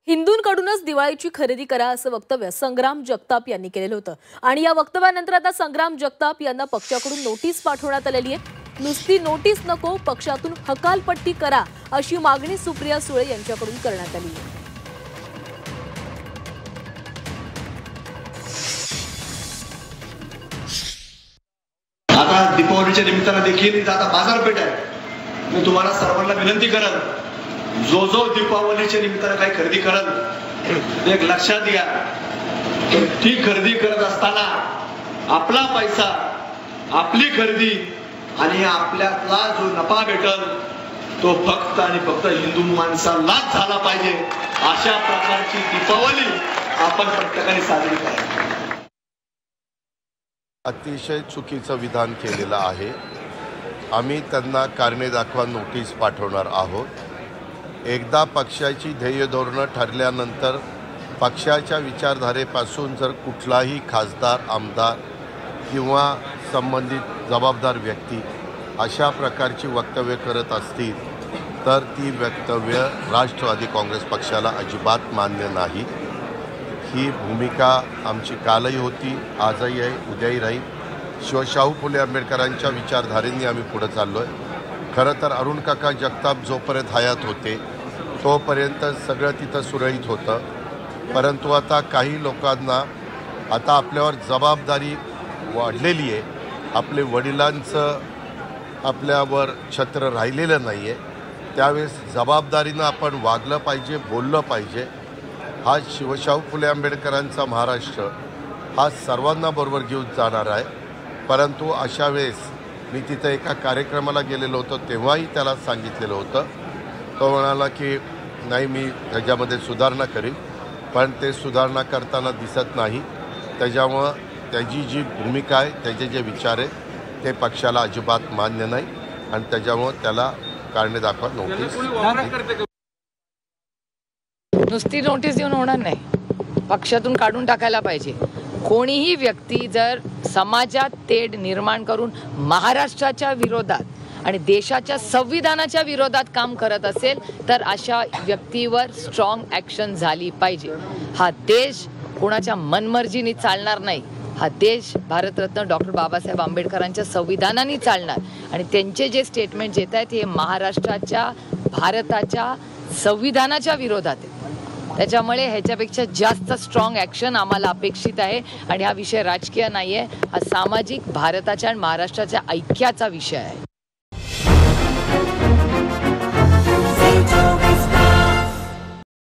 हिंदूंकडूनच दिवाळीची खरेदी करा असं वक्तव्य संग्राम जगताप यांनी केलेलं होतं आणि या वक्तव्यानंतर आता संग्राम जगताप यांना पक्षाकडून नोटीस पाठवण्यात आलेली आहे। नुसती नोटीस नको, पक्षातून हकालपट्टी करा अशी मागणी सुप्रिया सुळे यांच्याकडून करण्यात आली आहे। आता दीपावलीच्या निमित्तानं देखील आता बाजारपेठ आहे। मी तुम्हाला सर्वांना विनंती करेन, जो दीपावलीच्या निमित्तानं काही खरेदी करत एक लक्षात घ्या, ती खरेदी करत असताना आपला पैसा, आपली खरेदी आणि आपल्याला जो नफा भेटल तो फक्त आणि फक्त हिंदू माणसालाच झाला पाहिजे। अशा प्रकारची दीपावली आपण प्रत्येकाने साजरी करावी। अतिशय चुकीचं विधान केलेलं आहे। आम्ही त्यांना कारणे दाखवा नोटीस पाठवणार आहोत। एकदा पक्षाची ध्येय धोरणं ठरल्यानंतर पक्षाच्या विचारधारेपासून जर कुठलाही खासदार, आमदार किंवा संबंधित जबाबदार व्यक्ती अशा प्रकारची वक्तव्य करत असतील तर ती वक्तव्य राष्ट्रवादी काँग्रेस पक्षाला अजिबात मान्य नाही। ही भूमिका आमची कालही होती, आजही आहे, उद्याही राहील। शाहू फुले आंबेडकरांच्या विचारधारेने आम्ही पुढे चाललो आहे। खरं तर अरुण काका जगताप जोपर्यंत हयात होते तोपर्यंत सगळं तिथं सुरळीत होतं, परंतु आता काही लोकांना आता आपल्यावर जबाबदारी वाढलेली आहे। आपले वडिलांचं आपल्यावर छत्र राहिलेलं नाही आहे, त्यावेळेस जबाबदारीनं आपण वागलं पाहिजे, बोललं पाहिजे। हा शाहू फुले आंबेडकरांचा महाराष्ट्र हा सर्वांना बरोबर घेऊन जाणार आहे। परंतु अशा वेळेस मी तिथं एका कार्यक्रमाला गेलेलो होतो, तेव्हाही त्याला सांगितलेलं होतं। तो म्हणाला की नाही, मी त्याच्यामध्ये सुधारणा करीन, पण ते सुधारणा करताना दिसत नाही। त्याच्यामुळं त्याची जी भूमिका आहे, त्याचे जे विचार आहेत ते पक्षाला अजिबात मान्य नाही आणि त्याच्यामुळं त्याला कारणे दाखवा नोटीस। नुसती नोटीस देऊन होणार नाही, पक्षातून काढून टाकायला पाहिजे। कोणीही व्यक्ती जर समाजात तेढ निर्माण करून महाराष्ट्राच्या विरोधात आणि देशाच्या संविधानाच्या विरोधात काम करत असेल तर अशा व्यक्तीवर स्ट्रॉंग ॲक्शन झाली पाहिजे। हा देश कोणाच्या मनमर्जीने चालणार नाही, हा देश भारतरत्न डॉक्टर बाबासाहेब आंबेडकरांच्या संविधानाने चालणार आणि त्यांचे जे स्टेटमेंट येत आहेत हे महाराष्ट्राच्या, भारताच्या संविधानाच्या विरोधात आहे। त्याच्यामुळे ह्याच्यापेक्षा जास्त स्ट्रॉंग ॲक्शन आम्हाला अपेक्षित आहे आणि हा विषय राजकीय नाही आहे, हा सामाजिक भारताच्या आणि महाराष्ट्राच्या ऐक्याचा विषय आहे।